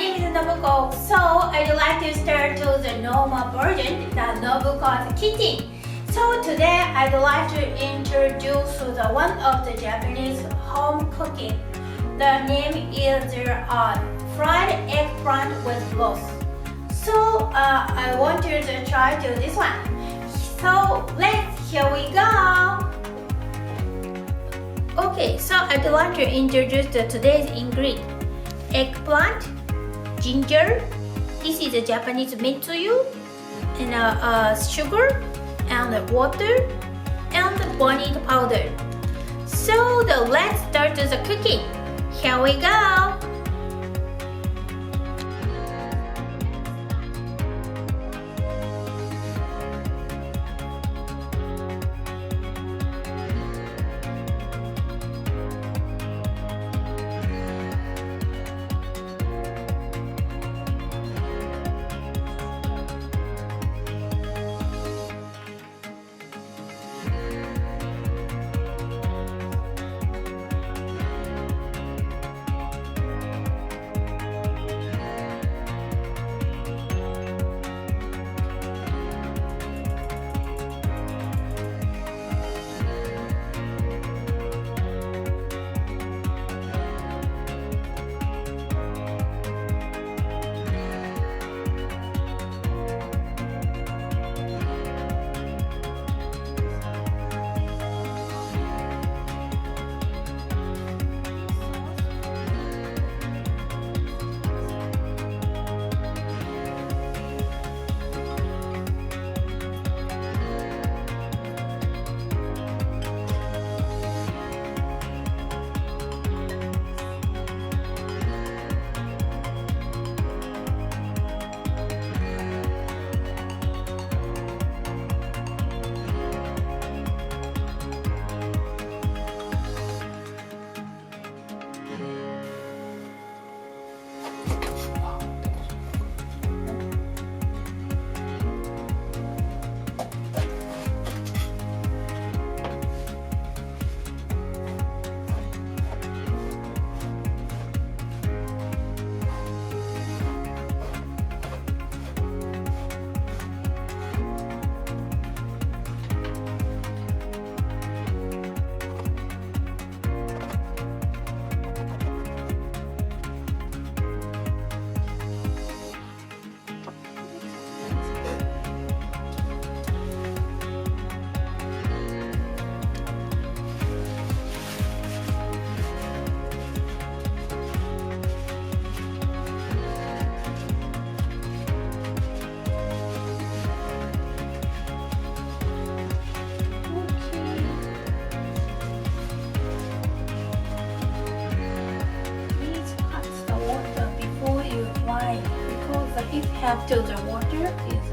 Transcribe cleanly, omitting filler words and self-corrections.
name is Nobuko. So I'd like to start to the normal version, the Nobuko's kitchen. So today I'd like to introduce the one of the Japanese home cooking. The name is fried eggplant with broth. So I want you to try to this one. So here we go. Okay, so I'd like to introduce today's ingredient. Eggplant, ginger, this is a Japanese Mentsuyu, and sugar, and water, and Bonito Powder. So let's start the cooking. Here we go. Because the heat help to the water is